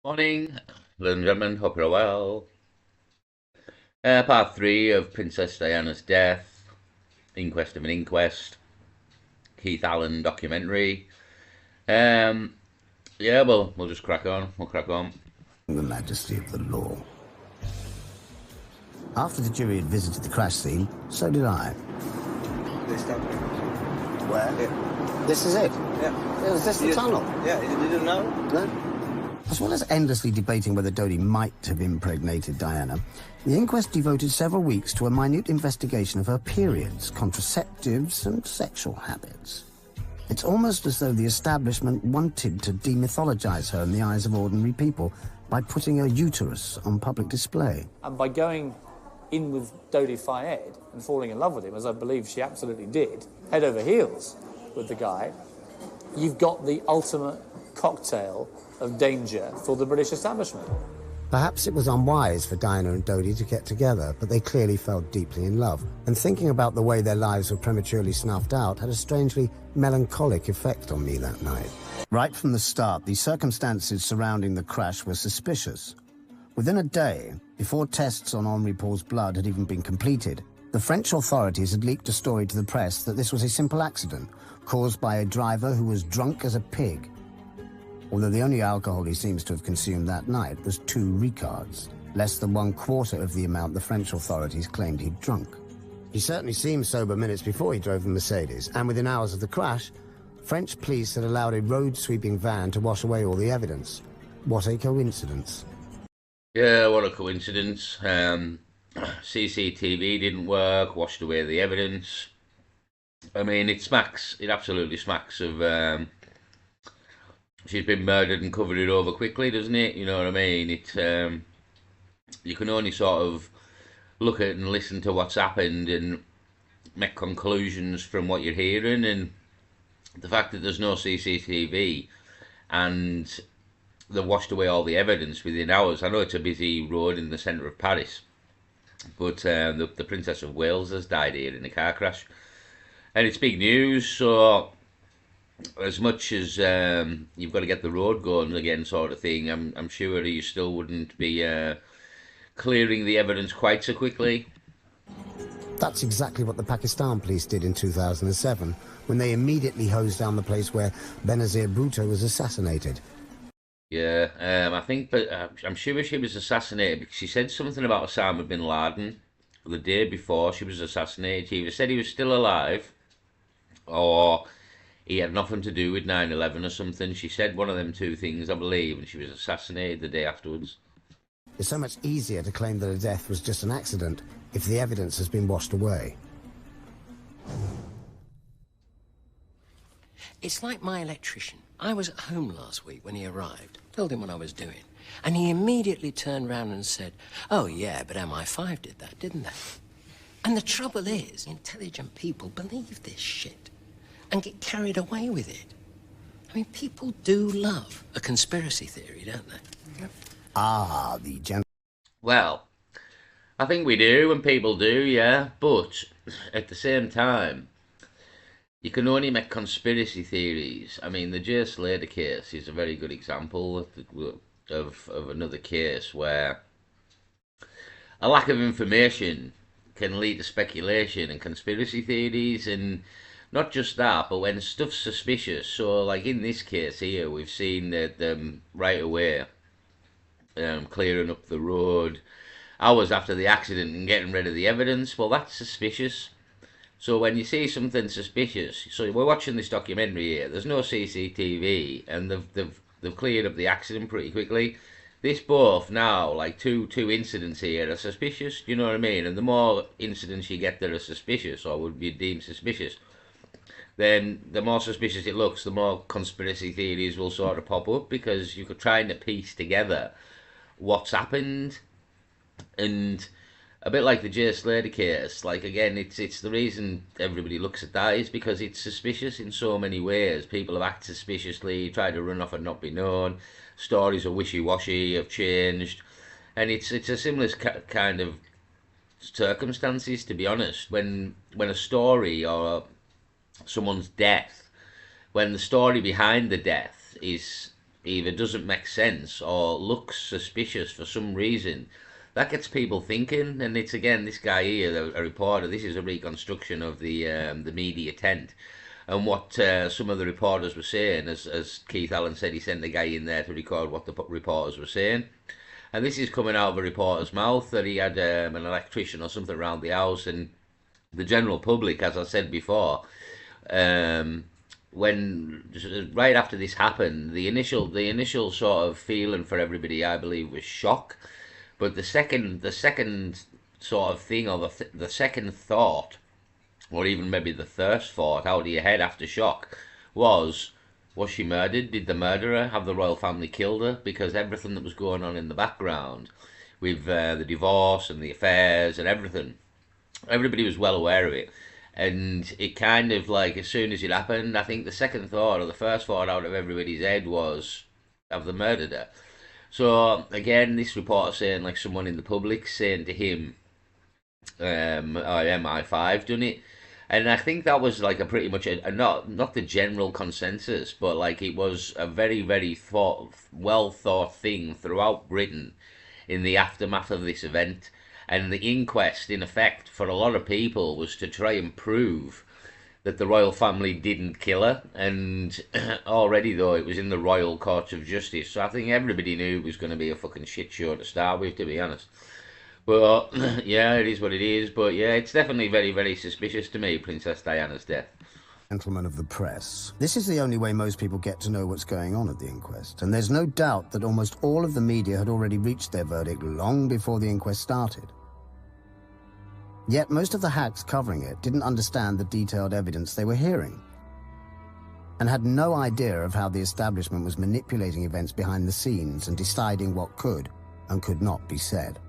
Morning, ladies and gentlemen, hope you're well. Part 3 of Princess Diana's death, Inquest of an Inquest, Keith Allen documentary. Um, yeah, well, we'll just crack on. We'll crack on. The majesty of the law. After the jury had visited the crash scene, so did I. This stuff. Where? Yeah. This is it? Yeah. Was this the tunnel? Yeah, you didn't know? No. As well as endlessly debating whether Dodie might have impregnated Diana, the inquest devoted several weeks to a minute investigation of her periods, contraceptives, and sexual habits. It's almost as though the establishment wanted to demythologize her in the eyes of ordinary people by putting her uterus on public display. And by going in with Dodi Fayed and falling in love with him, as I believe she absolutely did, head over heels with the guy, you've got the ultimate cocktail of danger for the British establishment. Perhaps it was unwise for Diana and Dodie to get together, but they clearly fell deeply in love, and thinking about the way their lives were prematurely snuffed out had a strangely melancholic effect on me that night. Right from the start, the circumstances surrounding the crash were suspicious. Within a day, before tests on Henri Paul's blood had even been completed, the French authorities had leaked a story to the press that this was a simple accident caused by a driver who was drunk as a pig. Although the only alcohol he seems to have consumed that night was 2 Ricards, less than 1/4 of the amount the French authorities claimed he'd drunk. He certainly seemed sober minutes before he drove the Mercedes, and within hours of the crash, French police had allowed a road-sweeping van to wash away all the evidence. What a coincidence. Yeah, what a coincidence. CCTV didn't work, washed away the evidence. I mean, it absolutely smacks of... she's been murdered and covered it over quickly, doesn't it? You know what I mean? You can only sort of look at and listen to what's happened and make conclusions from what you're hearing, and the fact that there's no CCTV and they washed away all the evidence within hours. I know it's a busy road in the centre of Paris, but the Princess of Wales has died here in a car crash, and it's big news. So as much as you've got to get the road going again, sort of thing, I'm sure you still wouldn't be clearing the evidence quite so quickly. That's exactly what the Pakistan police did in 2007, when they immediately hosed down the place where Benazir Bhutto was assassinated. Yeah, I think, but I'm sure she was assassinated because she said something about Osama bin Laden the day before she was assassinated. She either said he was still alive, or he had nothing to do with 9/11 or something. She said one of them two things, I believe, and she was assassinated the day afterwards. It's so much easier to claim that a death was just an accident if the evidence has been washed away. It's like my electrician. I was at home last week when he arrived, told him what I was doing, and he immediately turned round and said, "Oh yeah, but MI5 did that, didn't they?" And the trouble is, intelligent people believe this shit and get carried away with it. I mean, people do love a conspiracy theory, don't they? Yep. Ah, the gen... Well, I think we do, and people do, yeah, but at the same time, you can only make conspiracy theories. I mean, the Jay Slater case is a very good example of another case where a lack of information can lead to speculation and conspiracy theories, and not just that, but when stuff's suspicious. So, like in this case here, we've seen that right away clearing up the road hours after the accident and getting rid of the evidence. Well, that's suspicious. So when you see something suspicious, so we're watching this documentary here. There's no CCTV, and they've cleared up the accident pretty quickly. This both now, like two incidents here, are suspicious. You know what I mean? And the more incidents you get that are suspicious or would be deemed suspicious, then the more suspicious it looks, the more conspiracy theories will sort of pop up, because you're trying to piece together what's happened. And a bit like the Jay Slater case, like again, it's the reason everybody looks at that is because it's suspicious in so many ways. People have acted suspiciously, tried to run off and not be known. Stories are wishy-washy, have changed, and it's a similar kind of circumstances, to be honest. When a story or someone's death, when the story behind the death is either doesn't make sense or looks suspicious for some reason, that gets people thinking. And it's again this guy here, a reporter. This is a reconstruction of the media tent, and what some of the reporters were saying. As Keith Allen said, he sent the guy in there to record what the reporters were saying. And this is coming out of a reporter's mouth that he had an electrician or something around the house, and the general public, as I said before, um, when right after this happened, the initial sort of feeling for everybody, I believe, was shock. But the second sort of thing, or the second thought, or even maybe the first thought out of your head after shock, was she murdered? Did the murderer have the royal family killed her? Because everything that was going on in the background, with the divorce and the affairs and everything, everybody was well aware of it. And it kind of like, as soon as it happened, I think the second thought or the first thought out of everybody's head was, have they murdered her? So again, this reporter saying, like, someone in the public saying to him, MI5 done it. And I think that was like a pretty much a not the general consensus, but like it was a very well thought thing throughout Britain in the aftermath of this event. And the inquest, in effect, for a lot of people, was to try and prove that the royal family didn't kill her. And already, though, it was in the Royal Court of Justice, so I think everybody knew it was going to be a fucking shit show to start with, to be honest. But yeah, it is what it is. But yeah, it's definitely very suspicious to me, Princess Diana's death. Gentlemen of the press. This is the only way most people get to know what's going on at the inquest, and there's no doubt that almost all of the media had already reached their verdict long before the inquest started. Yet most of the hacks covering it didn't understand the detailed evidence they were hearing, and had no idea of how the establishment was manipulating events behind the scenes and deciding what could and could not be said.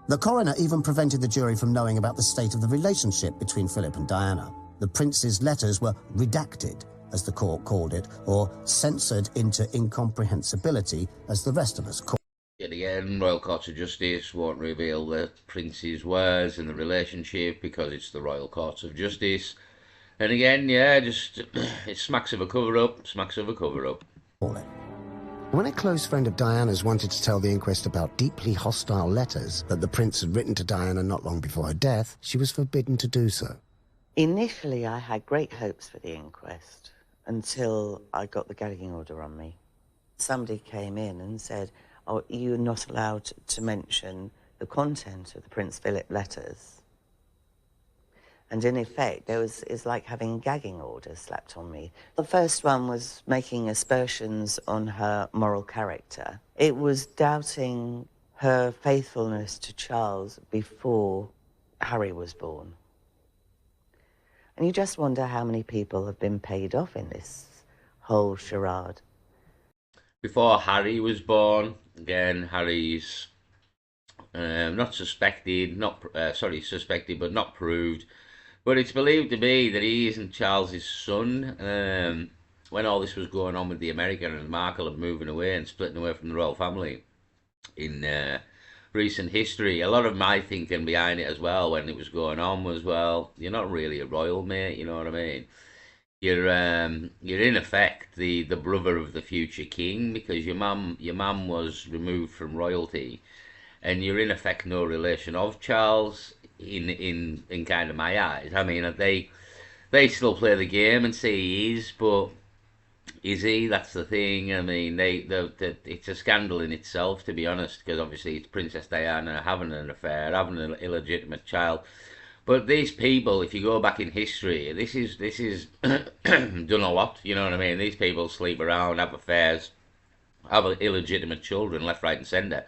The coroner even prevented the jury from knowing about the state of the relationship between Philip and Diana. The prince's letters were redacted, as the court called it, or censored into incomprehensibility, as the rest of us called it. Yet again, Royal Court of Justice won't reveal the prince's words and the relationship because it's the Royal Court of Justice. And again, yeah, just it smacks of a cover-up, smacks of a cover-up. When a close friend of Diana's wanted to tell the inquest about deeply hostile letters that the prince had written to Diana not long before her death, she was forbidden to do so. Initially, I had great hopes for the inquest until I got the gagging order on me. Somebody came in and said, "Oh, you're not allowed to mention the content of the Prince Philip letters." And in effect, it's like having gagging orders slapped on me. The first one was making aspersions on her moral character. It was doubting her faithfulness to Charles before Harry was born. And you just wonder how many people have been paid off in this whole charade. Before Harry was born, again, Harry's not suspected, suspected but not proved. But it's believed to be that he isn't Charles's son. When all this was going on with the American and Markle and moving away and splitting away from the royal family in recent history, a lot of my thinking behind it as well when it was going on was, well, you're not really a royal, mate. You know what I mean? You're in effect the brother of the future king, because your mum was removed from royalty, and you're in effect no relation of Charles in kind of my eyes. I mean, they still play the game and say he is, but is he? That's the thing. I mean, it's a scandal in itself, to be honest, because obviously it's Princess Diana having an affair, having an illegitimate child. But these people, if you go back in history, this is done a lot. You know what I mean? These people sleep around, have affairs, have illegitimate children left, right, and centre.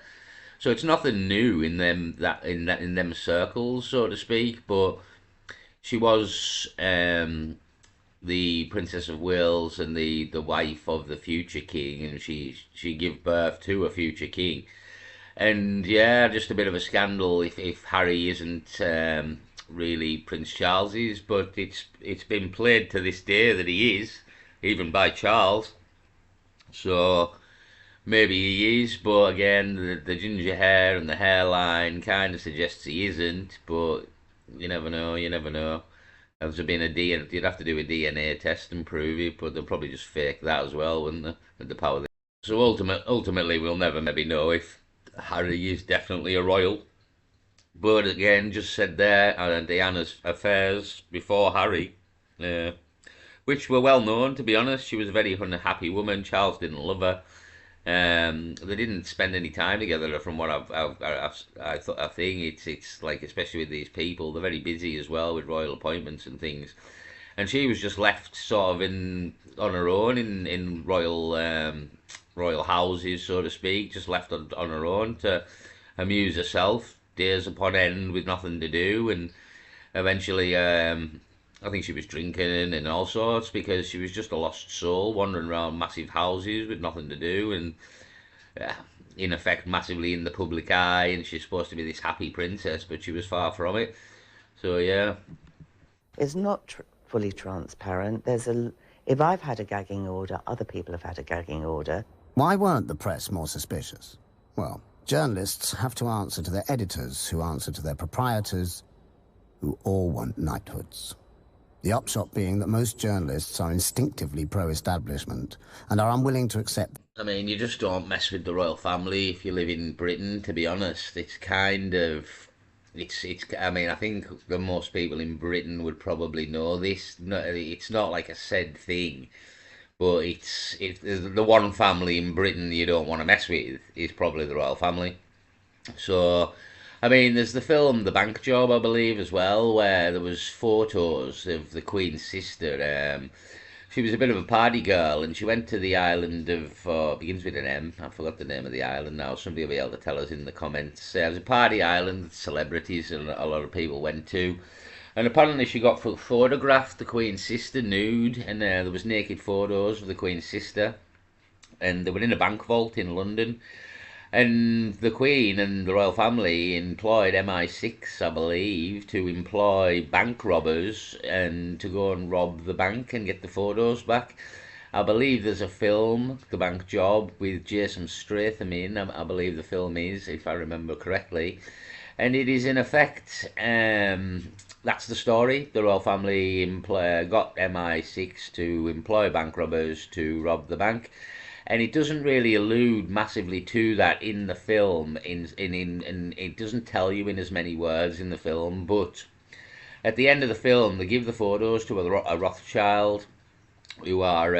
So it's nothing new in them circles, so to speak. But she was the Princess of Wales and the wife of the future king, and she gave birth to a future king. And yeah, just a bit of a scandal if Harry isn't really Prince Charles's, but it's been played to this day that he is, even by Charles. So maybe he is, but again, the ginger hair and the hairline kind of suggests he isn't. But you never know. You never know. There's been a DNA, you'd have to do a DNA test and prove it, but they'll probably just fake that as well, wouldn't they? With the power. So ultimately, we'll never maybe know if Harry is definitely a royal. But again, just said there, Diana's affairs before Harry, uh, which were well known, to be honest. She was a very unhappy woman. Charles didn't love her. They didn't spend any time together, from what I think it's like, especially with these people, they're very busy as well with royal appointments and things, and she was just left sort of in on her own in royal houses, so to speak, just left on her own to amuse herself days upon end with nothing to do, and eventually I think she was drinking and all sorts, because she was just a lost soul wandering around massive houses with nothing to do, and uh, in effect massively in the public eye, and she's supposed to be this happy princess, but she was far from it. So yeah. It's not fully transparent. If I've had a gagging order, other people have had a gagging order. Why weren't the press more suspicious? Well, journalists have to answer to their editors, who answer to their proprietors, who all want knighthoods. The upshot being that most journalists are instinctively pro-establishment and are unwilling to accept. I mean, you just don't mess with the royal family if you live in Britain, to be honest. It's kind of, I mean, I think that most people in Britain would probably know this. No, it's not like a said thing, but it's the one family in Britain you don't want to mess with is probably the royal family. So, I mean, there's the film The Bank Job, I believe, as well, where there was photos of the Queen's sister. She was a bit of a party girl, and she went to the island of, begins with an M. I forgot the name of the island now. Somebody will be able to tell us in the comments. It was a party island that celebrities and a lot of people went to. And apparently she got photographed, the Queen's sister, nude, and there was naked photos of the Queen's sister. And they were in a bank vault in London. And the Queen and the royal family employed MI6, I believe, to employ bank robbers and to go and rob the bank and get the photos back. I believe there's a film, The Bank Job, with Jason Statham in. I believe the film is, if I remember correctly. And it is in effect, that's the story. The royal family got MI6 to employ bank robbers to rob the bank. And it doesn't really allude massively to that in the film. In it doesn't tell you in as many words in the film. But at the end of the film, they give the photos to a Rothschild, who are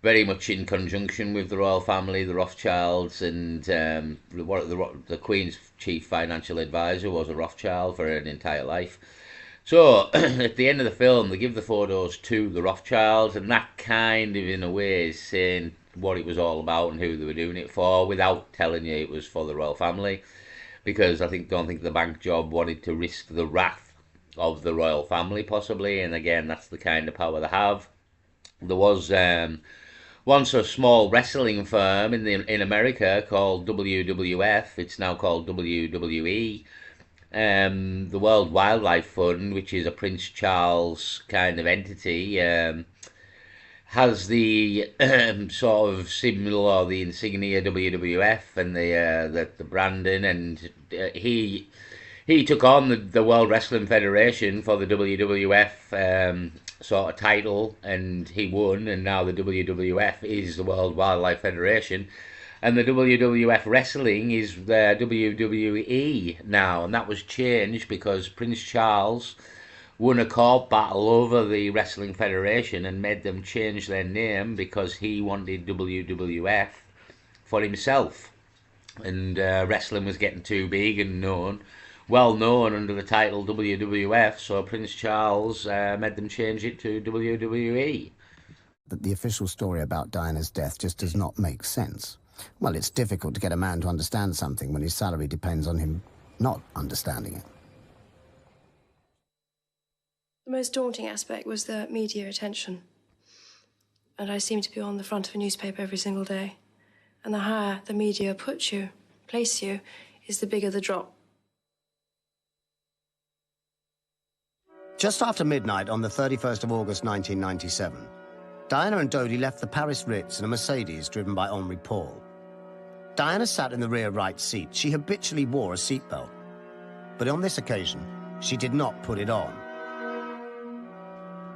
very much in conjunction with the royal family, the Rothschilds, and the Queen's chief financial advisor was a Rothschild for an entire life. So at the end of the film, they give the photos to the Rothschilds, and that kind of, in a way, is saying what it was all about and who they were doing it for, without telling you it was for the royal family, because don't think the bank job wanted to risk the wrath of the royal family, possibly. And again, that's the kind of power they have. There was once a small wrestling firm in America called WWF. It's now called WWE. The World Wildlife Fund, which is a Prince Charles kind of entity, has the sort of symbol or the insignia WWF and the branding, and he took on the World Wrestling Federation for the WWF sort of title, and he won, and now the WWF is the World Wildlife Federation. And the WWF wrestling is the WWE now, and that was changed because Prince Charles won a court battle over the Wrestling Federation and made them change their name because he wanted WWF for himself. And wrestling was getting too big and well known under the title WWF, so Prince Charles made them change it to WWE. That the official story about Diana's death just does not make sense. Well, it's difficult to get a man to understand something when his salary depends on him not understanding it. The most daunting aspect was the media attention. And I seemed to be on the front of a newspaper every single day. And the higher the media place you, is the bigger the drop. Just after midnight on the 31st of August 1997, Diana and Dodi left the Paris Ritz in a Mercedes driven by Henri Paul. Diana sat in the rear right seat. She habitually wore a seatbelt. But on this occasion, she did not put it on.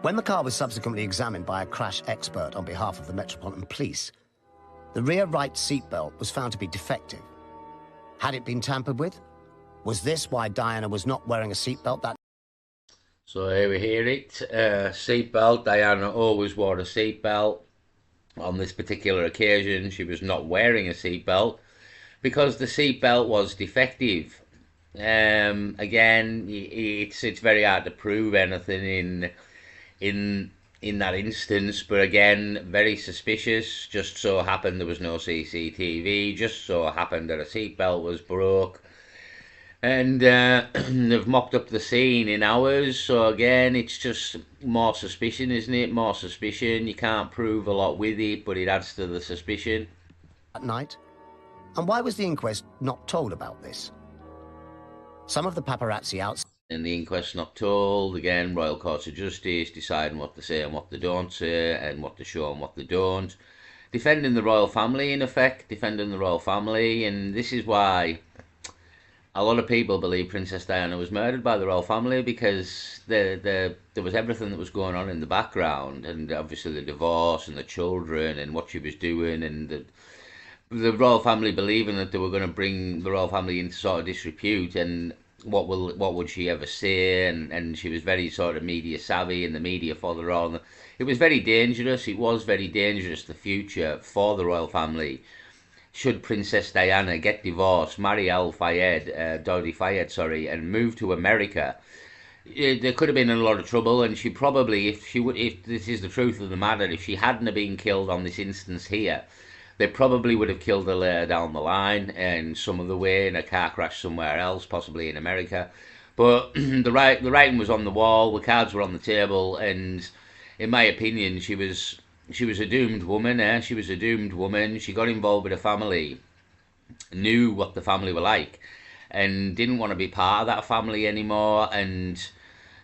When the car was subsequently examined by a crash expert on behalf of the Metropolitan Police, the rear right seatbelt was found to be defective. Had it been tampered with? Was this why Diana was not wearing a seatbelt that? So here we hear it. Seatbelt. Diana always wore a seatbelt. On this particular occasion, she was not wearing a seatbelt because the seatbelt was defective. Again, it's very hard to prove anything in that instance, but again, very suspicious. Just so happened there was no CCTV. Just so happened that a seatbelt was broke. And they've mopped up the scene in hours, so again, it's just more suspicion, isn't it? More suspicion. You can't prove a lot with it, but it adds to the suspicion. At night? And why was the inquest not told about this? Some of the paparazzi outside. And the inquest's not told. Again, Royal Courts of Justice deciding what to say and what they don't say, and what to show and what they don't. Defending the royal family, in effect, defending the royal family, and this is why a lot of people believe Princess Diana was murdered by the royal family, because there was everything that was going on in the background, and obviously the divorce and the children and what she was doing, and the royal family believing that they were going to bring the royal family into sort of disrepute, and what would she ever say, and she was very sort of media savvy, and the media followed her on. It was very dangerous. It was very dangerous, the future for the royal family. Should Princess Diana get divorced, marry Dodi Fayed, and move to America, there could have been in a lot of trouble. And she probably, if this is the truth of the matter, if she hadn't have been killed on this instance here, they probably would have killed her later down the line and some other way in a car crash somewhere else, possibly in America. But the writing was on the wall, the cards were on the table, and in my opinion, she was a doomed woman. She was a doomed woman. She got involved with a family, knew what the family were like, and didn't want to be part of that family anymore. And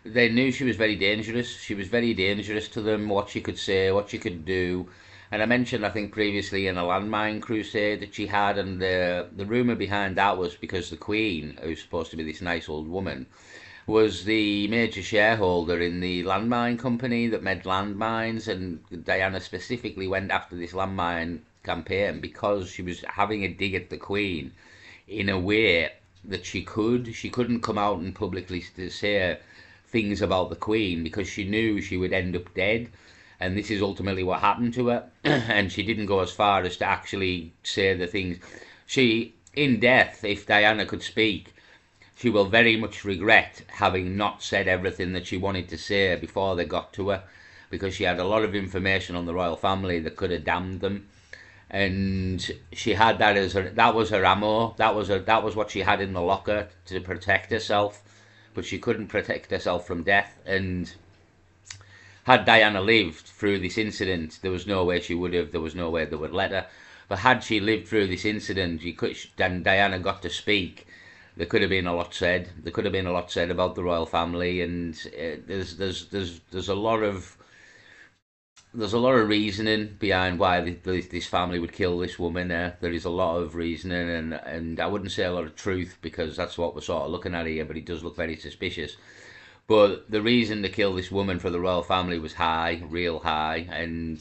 they knew she was very dangerous. She was very dangerous to them, what she could say, what she could do. And I mentioned, I think previously, in a landmine crusade that she had, and the rumour behind that was because the Queen, who's supposed to be this nice old woman, was the major shareholder in the landmine company that made landmines, and Diana specifically went after this landmine campaign because she was having a dig at the Queen in a way that she couldn't come out and publicly say things about the Queen because she knew she would end up dead, and this is ultimately what happened to her. And she didn't go as far as to actually say the things. She, in death, if Diana could speak, she will very much regret having not said everything that she wanted to say before they got to her, because she had a lot of information on the royal family that could have damned them, and she had that as that was her ammo. That was what she had in the locker to protect herself, but she couldn't protect herself from death. And had Diana lived through this incident, there was no way she would have. There was no way they would let her. But had she lived through this incident, then Diana got to speak. There could have been a lot said. There could have been a lot said about the royal family, and there's a lot of reasoning behind why this family would kill this woman. There is a lot of reasoning, and I wouldn't say a lot of truth, because that's what we're sort of looking at here. But it does look very suspicious. But the reason to kill this woman for the royal family was high, real high, and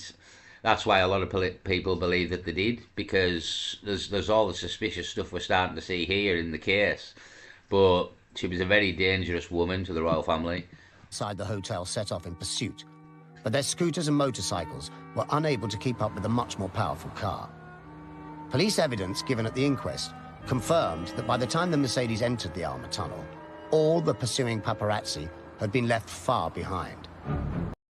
that's why a lot of people believe that they did, because there's all the suspicious stuff we're starting to see here in the case. But she was a very dangerous woman to the royal family. Inside the hotel set off in pursuit, but their scooters and motorcycles were unable to keep up with the much more powerful car. Police evidence given at the inquest confirmed that by the time the Mercedes entered the Alma tunnel, all the pursuing paparazzi had been left far behind.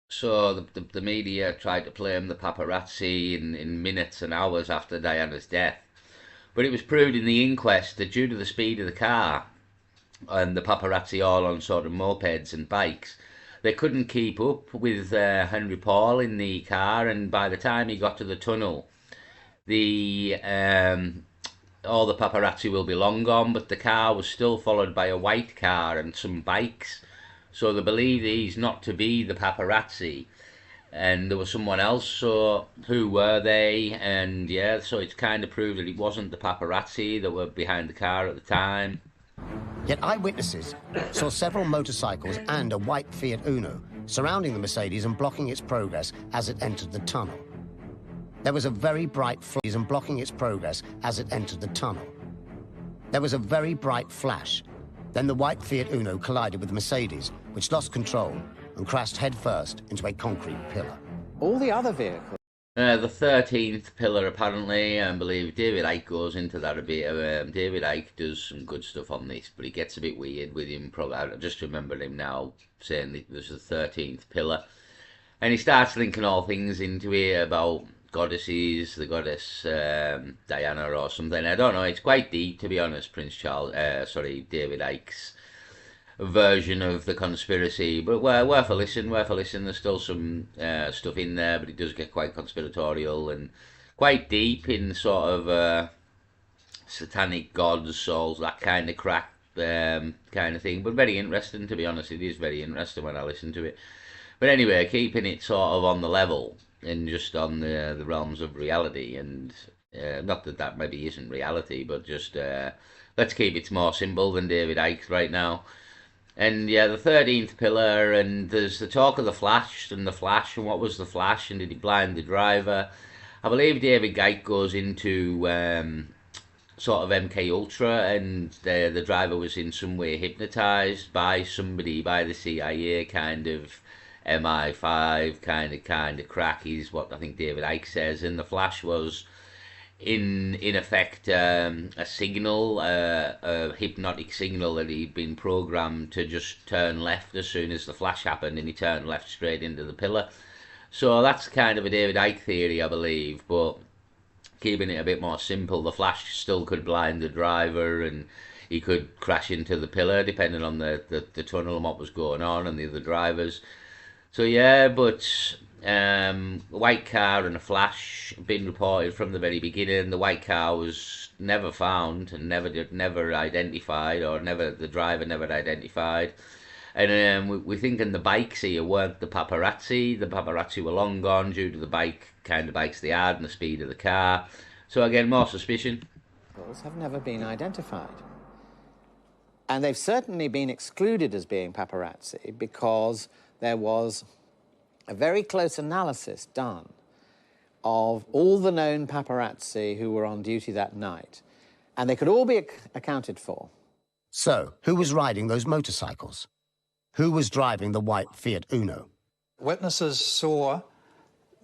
So the media tried to blame the paparazzi in minutes and hours after Diana's death. But it was proved in the inquest that due to the speed of the car and the paparazzi all on sort of mopeds and bikes, they couldn't keep up with Henry Paul in the car, and by the time he got to the tunnel, all the paparazzi will be long gone, but the car was still followed by a white car and some bikes. So they believe these not to be the paparazzi, and there was someone else. So who were they? And yeah, so it's kind of proved that it wasn't the paparazzi that were behind the car at the time. Yet eyewitnesses saw several motorcycles and a white Fiat Uno surrounding the Mercedes and blocking its progress as it entered the tunnel. There was a very bright flash and blocking its progress as it entered the tunnel. There was a very bright flash. Then the white Fiat Uno collided with the Mercedes, which lost control and crashed headfirst into a concrete pillar. All the other vehicles... The 13th pillar, apparently, I believe David Icke goes into that a bit. David Icke does some good stuff on this, but he gets a bit weird with him. Probably, I just remember him now saying that there's the 13th pillar. And he starts linking all things into it about goddesses, the goddess Diana or something. I don't know, it's quite deep, to be honest, David Icke's version of the conspiracy, but worth a listen. There's still some stuff in there, but it does get quite conspiratorial and quite deep in sort of satanic gods, souls, that kind of crap, kind of thing. But very interesting, to be honest. It is very interesting when I listen to it. But anyway, keeping it sort of on the level and just on the realms of reality, and not that maybe isn't reality, but just let's keep it more simple than David Icke right now. And yeah, the 13th pillar, and there's the talk of the Flash, and what was the Flash, and did he blind the driver? I believe David Icke goes into sort of MK Ultra, and the driver was in some way hypnotized by somebody, by the CIA, kind of MI5 kind of crack is what I think David Icke says, and the Flash was in effect a signal, a hypnotic signal that he'd been programmed to just turn left as soon as the flash happened, and he turned left straight into the pillar. So that's kind of a David Icke theory, I believe, but keeping it a bit more simple, the flash still could blind the driver and he could crash into the pillar depending on the tunnel and what was going on and the other drivers. So yeah, but a white car and a flash been reported from the very beginning. The white car was never found and never identified, or the driver never identified. And we're thinking the bikes here weren't the paparazzi. The paparazzi were long gone due to the kind of bikes they had and the speed of the car. So again, more suspicion. have never been identified. And they've certainly been excluded as being paparazzi because there was a very close analysis done of all the known paparazzi who were on duty that night, and they could all be accounted for. So, who was riding those motorcycles? Who was driving the white Fiat Uno? Witnesses saw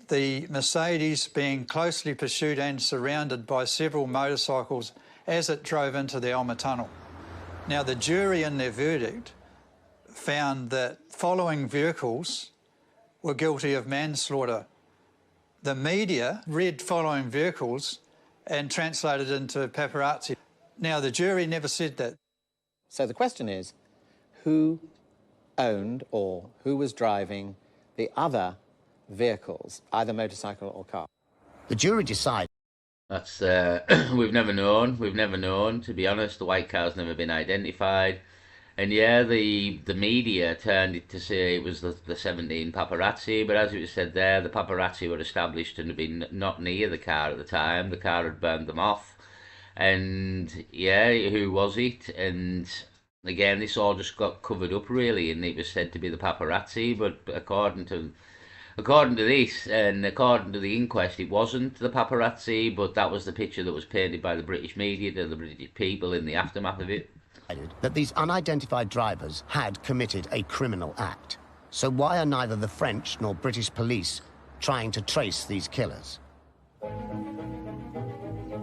the Mercedes being closely pursued and surrounded by several motorcycles as it drove into the Elmer Tunnel. Now, the jury in their verdict found that following vehicles were guilty of manslaughter. The media read following vehicles and translated into paparazzi. Now, the jury never said that. So the question is, who owned or who was driving the other vehicles, either motorcycle or car? The jury decided. That's, we've never known, to be honest. The white car's never been identified. And yeah, the media turned it to say it was the 17 paparazzi, but as it was said there, the paparazzi were established to have been not near the car at the time. The car had burned them off. And yeah, who was it? And again, this all just got covered up really, and it was said to be the paparazzi, but according to this, and according to the inquest, it wasn't the paparazzi, but that was the picture that was painted by the British media to the British people in the aftermath of it. That these unidentified drivers had committed a criminal act. So why are neither the French nor British police trying to trace these killers?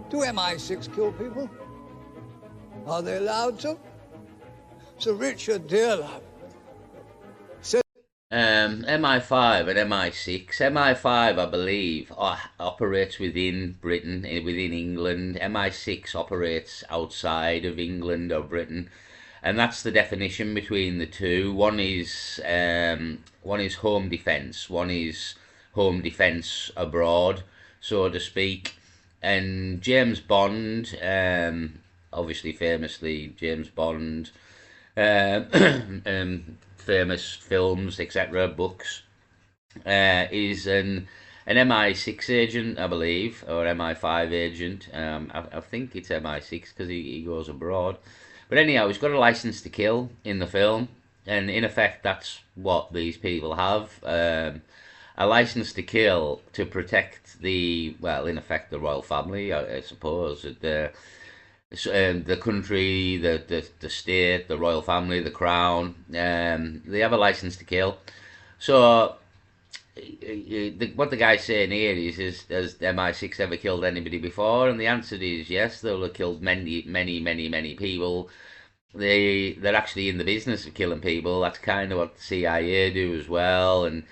Do MI6 kill people? Are they allowed to? So Richard Dearlove said... MI5 and MI6. MI5, I believe, operates within Britain, within England. MI6 operates outside of England or Britain, and that's the definition between the two. One is home defence. One is home defence abroad, so to speak. And James Bond, obviously famously James Bond, famous films, etc., books, is an MI6 agent, I believe, or MI5 agent. I think it's MI6 because he goes abroad. But anyhow, he's got a license to kill in the film, and in effect, that's what these people have. A license to kill to protect well, in effect, the royal family, I suppose. The country, the state, the royal family, the crown. They have a license to kill. So what the guy's saying here is has MI6 ever killed anybody before? And the answer is yes. They'll have killed many, many, many, many people. They're actually in the business of killing people. That's kind of what the CIA do as well. And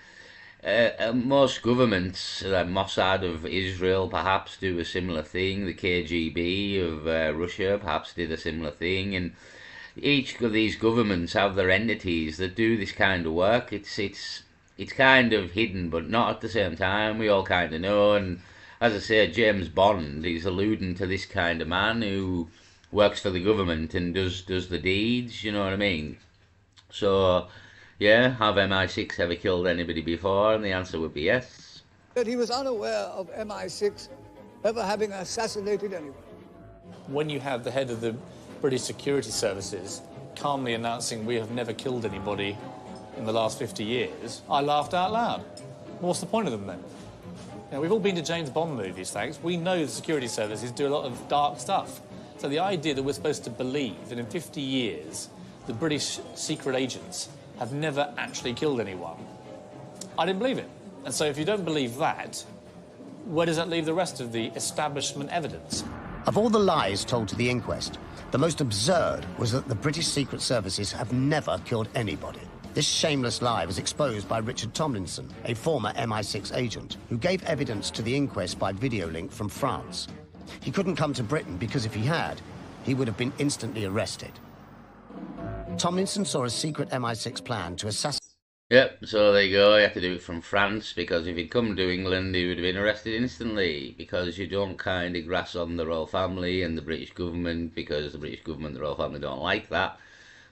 most governments, Mossad of Israel perhaps do a similar thing. The KGB of Russia perhaps did a similar thing. And each of these governments have their entities that do this kind of work. It's kind of hidden, but not at the same time. We all kind of know. And as I say, James Bond, he's alluding to this kind of man who works for the government and does the deeds. You know what I mean? So, yeah, have MI6 ever killed anybody before? And the answer would be yes. That he was unaware of MI6 ever having assassinated anyone. When you have the head of the British security services calmly announcing we have never killed anybody in the last 50 years, I laughed out loud. What's the point of them then? You know, we've all been to James Bond movies, thanks. We know the security services do a lot of dark stuff. So the idea that we're supposed to believe that in 50 years the British secret agents have never actually killed anyone, I didn't believe it. And so if you don't believe that, where does that leave the rest of the establishment evidence? Of all the lies told to the inquest, the most absurd was that the British Secret Services have never killed anybody. This shameless lie was exposed by Richard Tomlinson, a former MI6 agent, who gave evidence to the inquest by video link from France. He couldn't come to Britain because if he had, he would have been instantly arrested. Tomlinson saw a secret MI6 plan to assassinate... Yep, so there you go. You have to do it from France, because if he'd come to England, he would have been arrested instantly, because you don't kind of grass on the royal family and the British government, because the British government and the royal family don't like that.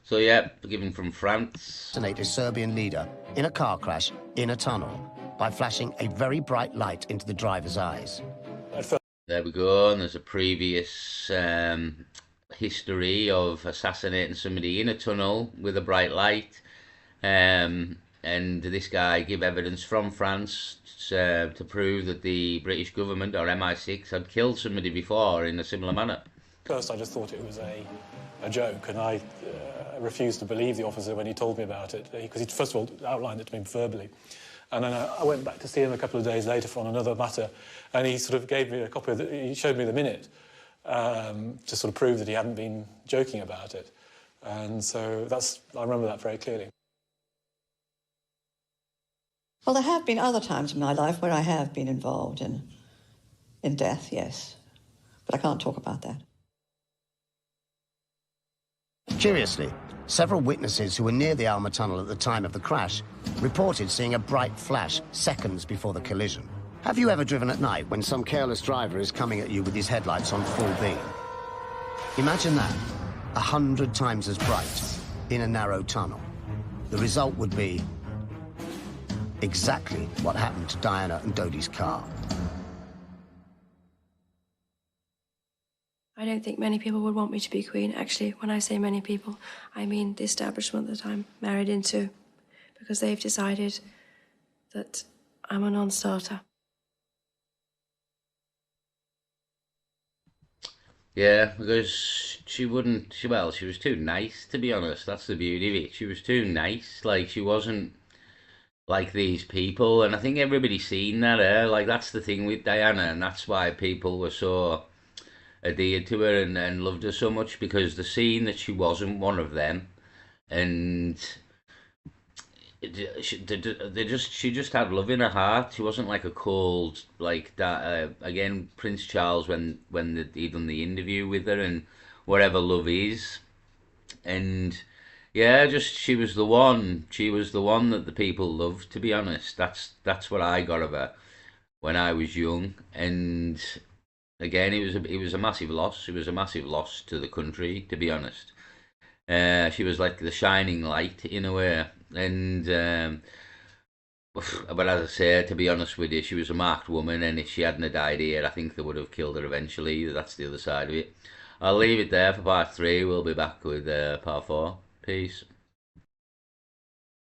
So, yeah, given from France. Assassinate a Serbian leader in a car crash in a tunnel by flashing a very bright light into the driver's eyes. There we go, and there's a previous history of assassinating somebody in a tunnel with a bright light. And this guy gave evidence from France to prove that the British government, or MI6, had killed somebody before in a similar manner. First, I just thought it was a joke, and I refused to believe the officer when he told me about it, because he first of all outlined it to me verbally. And then I went back to see him a couple of days later on another matter, and he sort of gave me a copy of he showed me the minute to sort of prove that he hadn't been joking about it. And so I remember that very clearly. Well, there have been other times in my life where I have been involved in death, yes. But I can't talk about that. Curiously, several witnesses who were near the Alma Tunnel at the time of the crash reported seeing a bright flash seconds before the collision. Have you ever driven at night when some careless driver is coming at you with his headlights on full beam? Imagine that, 100 times as bright, in a narrow tunnel. The result would be exactly what happened to Diana and Dodi's car. I don't think many people would want me to be queen. Actually, when I say many people, I mean the establishment that I'm married into, because they've decided that I'm a non-starter. Yeah, because she was too nice, to be honest. That's the beauty of it. She was too nice. Like, she wasn't like these people, and I think everybody's seen that, Like, that's the thing with Diana, and that's why people were so adhered to her and loved her so much, because the scene that she wasn't one of them, and she just had love in her heart. She wasn't like a cold, like that. Again, Prince Charles, when he done the interview with her, and whatever love is, and yeah, just she was the one. She was the one that the people loved. To be honest, that's what I got of her when I was young, and again, it was a massive loss. It was a massive loss to the country, to be honest. She was like the shining light in a way, and but as I say, to be honest with you, she was a marked woman, and if she hadn't died here, I think they would have killed her eventually. That's the other side of it. I'll leave it there for part 3. We'll be back with part 4. Peace.